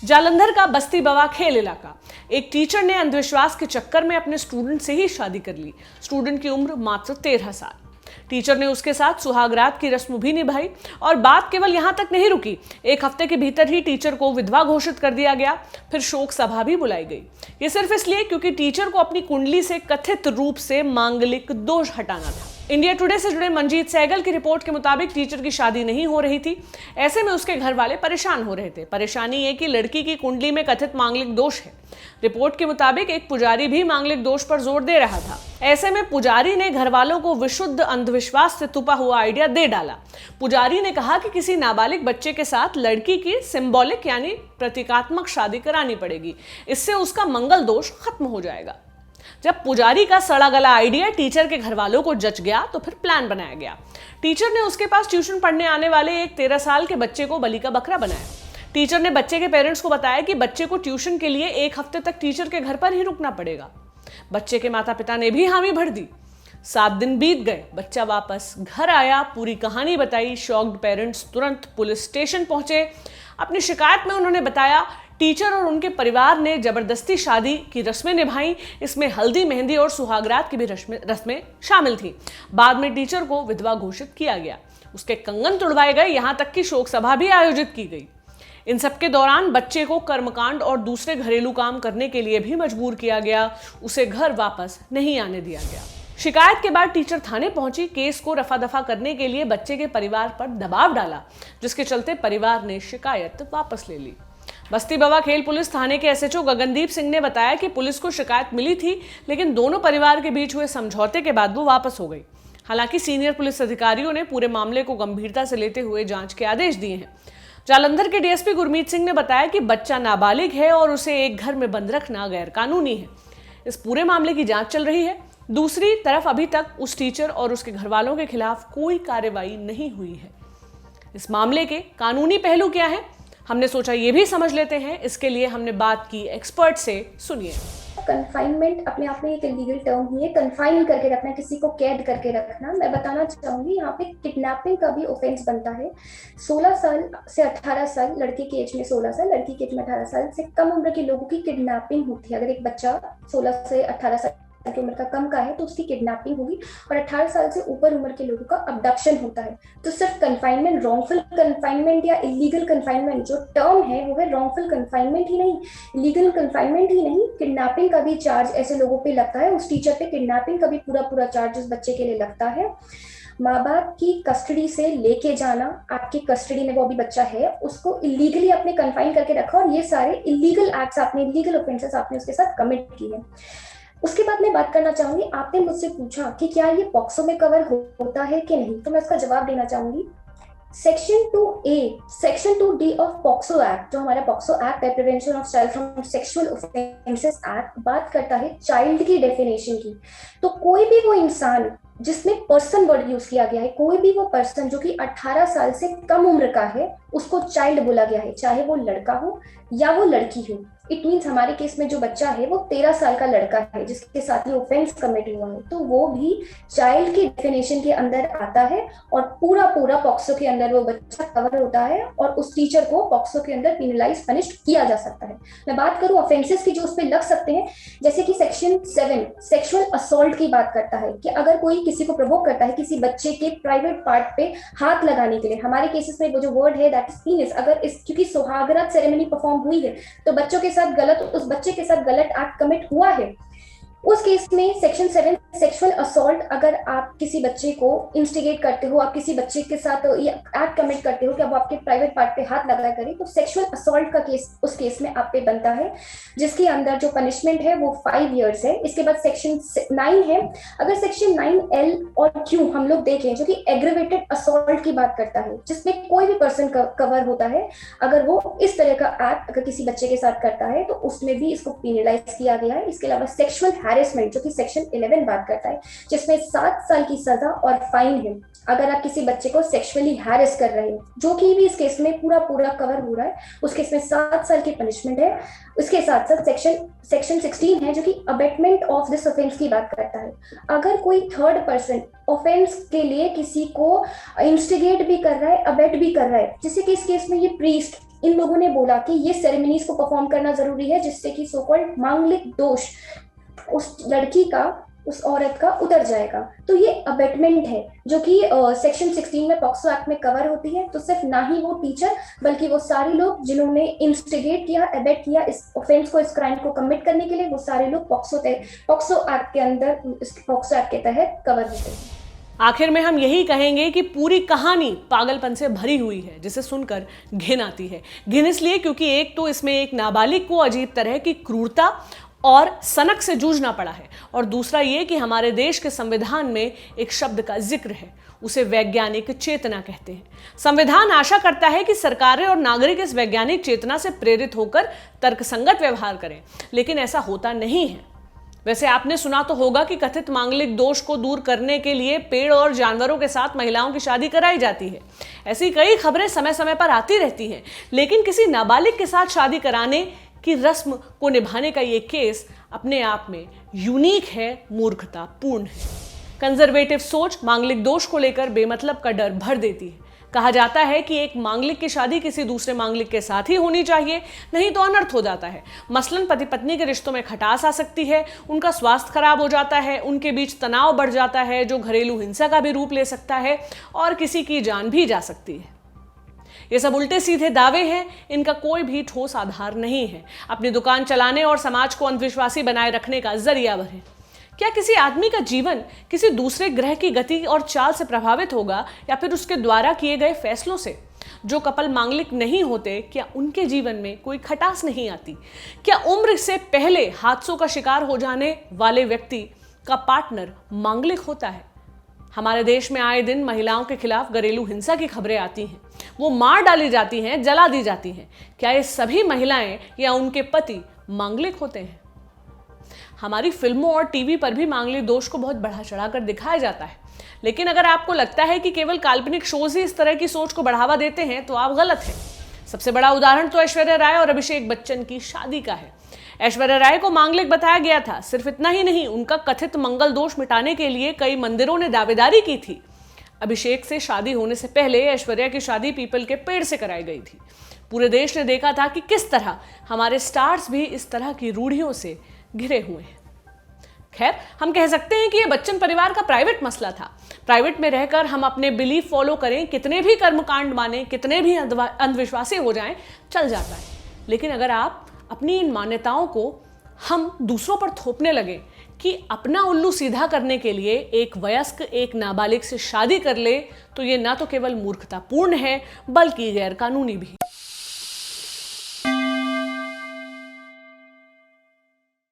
जालंधर का बस्ती बवा खेल इलाका। एक टीचर ने अंधविश्वास के चक्कर में अपने स्टूडेंट से ही शादी कर ली। स्टूडेंट की उम्र मात्र 13 साल। टीचर ने उसके साथ सुहागरात की रस्म भी निभाई और बात केवल यहां तक नहीं रुकी। एक हफ्ते के भीतर ही टीचर को विधवा घोषित कर दिया गया। फिर शोक सभा भी बुलाई गई। ये सिर्फ इसलिए क्योंकि टीचर को अपनी कुंडली से कथित रूप से मांगलिक दोष हटाना था। इंडिया टुडे से जुड़े मंजीत सहगल की रिपोर्ट के मुताबिक टीचर की शादी नहीं हो रही थी। ऐसे में उसके घर वाले परेशान हो रहे थे। परेशानी ये कि लड़की की कुंडली में कथित मांगलिक दोष है। रिपोर्ट के मुताबिक एक पुजारी भी मांगलिक दोष पर जोर दे रहा था। ऐसे में पुजारी ने घर वालों को विशुद्ध अंधविश्वास से तुपा हुआ आइडिया दे डाला। पुजारी ने कहा कि किसी नाबालिग बच्चे के साथ लड़की की सिंबॉलिक यानी प्रतीकात्मक शादी करानी पड़ेगी। इससे उसका मंगल दोष खत्म हो जाएगा। जब पुजारी का सड़ा गला आइडिया टीचर के घर वालों को जच गया तो फिर प्लान बनाया गया। टीचर ने उसके पास ट्यूशन पढ़ने आने वाले एक 13 साल के बच्चे को बलि का बकरा बनाया। टीचर ने बच्चे के पेरेंट्स को बताया कि बच्चे को ट्यूशन के लिए एक हफ्ते तक टीचर के घर पर ही रुकना पड़ेगा। बच्चे के माता पिता ने भी हामी भर दी। 7 दिन बीत गए। बच्चा वापस घर आया, पूरी कहानी बताई। शॉक्ड पेरेंट्स तुरंत पुलिस स्टेशन पहुंचे। अपनी शिकायत में उन्होंने बताया टीचर और उनके परिवार ने जबरदस्ती शादी की रस्में निभाई। इसमें हल्दी, मेहंदी और सुहागरात की भी रस्में शामिल थी। बाद में टीचर को विधवा घोषित किया गया। उसके कंगन तुड़वाए गए। यहां तक कि शोक सभा भी आयोजित की गई। इन सबके दौरान बच्चे को कर्मकांड और दूसरे घरेलू काम करने के लिए भी मजबूर किया गया। उसे घर वापस नहीं आने दिया गया। शिकायत के बाद टीचर थाने पहुंची। केस को रफा दफा करने के लिए बच्चे के परिवार पर दबाव डाला, जिसके चलते परिवार ने शिकायत वापस ले ली। बस्ती बवा खेल पुलिस थाने के एसएचओ गगनदीप सिंह ने बताया कि पुलिस को शिकायत मिली थी, लेकिन दोनों परिवार के बीच हुए समझौते के बाद वो वापस हो गई। हालांकि सीनियर पुलिस अधिकारियों ने पूरे मामले को गंभीरता से लेते हुए जांच के आदेश दिए हैं। जालंधर के डीएसपी गुरमीत सिंह ने बताया कि बच्चा नाबालिग है और उसे एक घर में बंद रखना गैर कानूनी है। इस पूरे मामले की जांच चल रही है। दूसरी तरफ अभी तक उस टीचर और उसके घर वालों के खिलाफ कोई कार्रवाई नहीं हुई है। इस मामले के कानूनी पहलू क्या है, हमने सोचा ये भी समझ लेते हैं। इसके लिए हमने बात की एक्सपर्ट से। सुनिए। कन्फाइनमेंट अपने आप में एक लीगल टर्म ही है। कन्फाइन करके रखना, किसी को कैद करके रखना। मैं बताना चाहूंगी यहाँ पे किडनैपिंग का भी ऑफेंस बनता है। 16 साल से 18 साल, लड़के की एज में 16 साल, लड़की की एज में 18 साल से कम उम्र के लोगों की किडनैपिंग होती है। अगर एक बच्चा 16 से 18 साल की उम्र का कम का है तो उसकी किडनैपिंग होगी, और 18 साल से ऊपर उम्र के लोगों का अबडक्शन होता है। तो सिर्फ कन्फाइनमेंट, रॉन्गफुल कन्फाइनमेंट या इलीगल कन्फाइनमेंट जो टर्म है वो है रॉन्गफुल कन्फाइनमेंट ही नहीं, लीगल कन्फाइनमेंट ही नहीं, किडनैपिंग का भी चार्ज ऐसे लोगों पे लगता है। उस टीचर पे किडनैपिंग का भी पूरा चार्ज उस बच्चे के लिए लगता है। माँ बाप की कस्टडी से लेके जाना, आपकी कस्टडी में वो अभी बच्चा है, उसको इलीगली आपने कन्फाइन करके रखा और ये सारे इलीगल एक्ट्स आपने, इलीगल ऑफेंसेस आपने उसके साथ कमिट किए। उसके बाद मैं बात करना चाहूंगी, आपने मुझसे पूछा कि क्या ये पॉक्सो में कवर होता है कि नहीं, तो मैं इसका जवाब देना चाहूंगी। Section 2A, section 2D of POCSO act, जो हमारा पॉक्सो एक्ट है, prevention of child from sexual offences act, बात करता है चाइल्ड की डेफिनेशन की। तो कोई भी वो इंसान जिसमें पर्सन वर्ड यूज किया गया है, कोई भी वो पर्सन जो कि 18 साल से कम उम्र का है, उसको चाइल्ड बोला गया है, चाहे वो लड़का हो या वो लड़की हो। इट मीन्स हमारे केस में जो बच्चा है वो 13 साल का लड़का है जिसके साथ ये ऑफेंस कमिट हुआ है, तो वो भी चाइल्ड की डेफिनेशन के अंदर आता है और पूरा पॉक्सो के अंदर वो बच्चा कवर होता है और उस टीचर को पॉक्सो के अंदर पिनलाइज, पनिश किया जा सकता है। मैं बात करूं ऑफेंसेस की जो उस पर लग सकते हैं, जैसे कि सेक्शन 7 सेक्सुअल असॉल्ट की बात करता है कि अगर कोई किसी को प्रोवोक करता है किसी बच्चे के प्राइवेट पार्ट पे हाथ लगाने के लिए, हमारे केसेस में वो जो वर्ड है दैट इज पीनिस, अगर इस क्योंकि सुहागरात सेरेमनी परफॉर्म हुई है तो बच्चों के साथ गलत, उस बच्चे के साथ गलत एक्ट कमिट हुआ है, उस केस में सेक्शन 7 सेक्सुअल असॉल्ट, अगर आप किसी बच्चे को इंस्टिगेट करते हो, आप किसी बच्चे के साथ ये एक्ट कमिट करते हो कि अब आपके प्राइवेट पार्ट पे हाथ लगा करे, तो सेक्सुअल असॉल्ट का केस उस केस में आप पे बनता है, जिसके अंदर जो पनिशमेंट है वो 5 इयर्स है। इसके बाद सेक्शन 9 है। अगर सेक्शन 9L और Q हम लोग देखें, जो कि एग्रीवेटेड असॉल्ट की बात करता है, जिसमें कोई भी पर्सन कवर होता है, अगर वो इस तरह का एक्ट अगर किसी बच्चे के साथ करता है तो उसमें भी इसको पेनलाइज किया गया है। इसके अलावा सेक्सुअल हैरेसमेंट जो कि सेक्शन 11 बात करता है, जिसमें 7 साल की सजा और फाइन है अगर आप किसी बच्चे को सेक्सुअली हैरेस कर रहे हो, जो कि भी इस केस में पूरा कवर हो रहा है, उस केस में 7 साल की पनिशमेंट है। उसके साथ साथ सेक्शन 16 है जो कि अबेटमेंट ऑफ दिस ऑफेंस की बात करता है। अगर कोई थर्ड पर्सन ऑफेंस के लिए किसी को इंस्टिगेट भी कर रहा है, अबेट भी कर रहा है, जैसे कि इस केस में ये प्रीस्ट इन लोगों ने बोला कि ये सेरेमनीज को परफॉर्म करना जरूरी है जिससे कि सो कॉल्ड मांगलिक दोष उस लड़की का, उस औरत का उतर जाएगा। तो ये अबेटमेंट है जो कि सेक्शन 16 में पॉक्सो एक्ट में कवर होती है। तो सिर्फ ना ही वो टीचर बल्कि वो सारे लोग जिन्होंने इंस्टिगेट किया, एबेट किया इस ऑफेंस को, इस क्राइम को कमिट करने के लिए, वो सारे लोग पॉक्सो एक्ट के अंदर, पॉक्सो एक्ट के तहत कवर होते हैं। आखिर में हम यही कहेंगे कि पूरी कहानी पागलपन से भरी हुई है जिसे सुनकर घिन आती है। घिन इसलिए क्योंकि एक तो इसमें एक नाबालिग को अजीब तरह की क्रूरता और सनक से जूझना पड़ा है, और दूसरा ये कि हमारे देश के संविधान में एक शब्द का जिक्र है, उसे वैज्ञानिक चेतना कहते हैं। संविधान आशा करता है कि सरकारें और नागरिक इस वैज्ञानिक चेतना से प्रेरित होकर तर्कसंगत व्यवहार करें, लेकिन ऐसा होता नहीं है। वैसे आपने सुना तो होगा कि कथित मांगलिक दोष को दूर करने के लिए पेड़ और जानवरों के साथ महिलाओं की शादी कराई जाती है। ऐसी कई खबरें समय समय पर आती रहती हैं, लेकिन किसी नाबालिग के साथ शादी कराने की रस्म को निभाने का ये केस अपने आप में यूनिक है, मूर्खतापूर्ण है। कंजर्वेटिव सोच मांगलिक दोष को लेकर बेमतलब का डर भर देती है। कहा जाता है कि एक मांगलिक की शादी किसी दूसरे मांगलिक के साथ ही होनी चाहिए, नहीं तो अनर्थ हो जाता है। मसलन पति पत्नी के रिश्तों में खटास आ सकती है, उनका स्वास्थ्य खराब हो जाता है, उनके बीच तनाव बढ़ जाता है जो घरेलू हिंसा का भी रूप ले सकता है और किसी की जान भी जा सकती है। ये सब उल्टे सीधे दावे हैं, इनका कोई भी ठोस आधार नहीं है। अपनी दुकान चलाने और समाज को अंधविश्वासी बनाए रखने का जरिया भरे। क्या किसी आदमी का जीवन किसी दूसरे ग्रह की गति और चाल से प्रभावित होगा या फिर उसके द्वारा किए गए फैसलों से? जो कपल मांगलिक नहीं होते, क्या उनके जीवन में कोई खटास नहीं आती? क्या उम्र से पहले हादसों का शिकार हो जाने वाले व्यक्ति का पार्टनर मांगलिक होता है? हमारे देश में आए दिन महिलाओं के खिलाफ घरेलू हिंसा की खबरें आती हैं। वो मार डाली जाती हैं, जला दी जाती हैं। क्या ये सभी महिलाएं या उनके पति मांगलिक होते हैं? हमारी फिल्मों और टीवी पर भी मांगलिक दोष को बहुत बढ़ा चढ़ाकर दिखाया जाता है, लेकिन अगर आपको लगता है कि केवल काल्पनिक शोज ही इस तरह की सोच को बढ़ावा देते हैं तो आप गलत हैं। सबसे बड़ा उदाहरण तो ऐश्वर्या राय और अभिषेक बच्चन की शादी का है। ऐश्वर्या राय को मांगलिक बताया गया था। सिर्फ इतना ही नहीं, उनका कथित मंगल दोष मिटाने के लिए कई मंदिरों ने दावेदारी की थी। अभिषेक से शादी होने से पहले ऐश्वर्या की शादी पीपल के पेड़ से कराई गई थी। पूरे देश ने देखा था कि किस तरह हमारे स्टार्स भी इस तरह की रूढ़ियों से घिरे हुए हैं। खैर, हम कह सकते हैं कि यह बच्चन परिवार का प्राइवेट मसला था। प्राइवेट में रहकर हम अपने बिलीफ फॉलो करें, कितने भी कर्मकांड माने, कितने भी अंधविश्वासी हो जाएं, चल जाता है। लेकिन अगर आप अपनी इन मान्यताओं को हम दूसरों पर थोपने लगे कि अपना उल्लू सीधा करने के लिए एक वयस्क एक नाबालिग से शादी कर ले, तो ये ना तो केवल मूर्खतापूर्ण है बल्कि गैर कानूनी भी।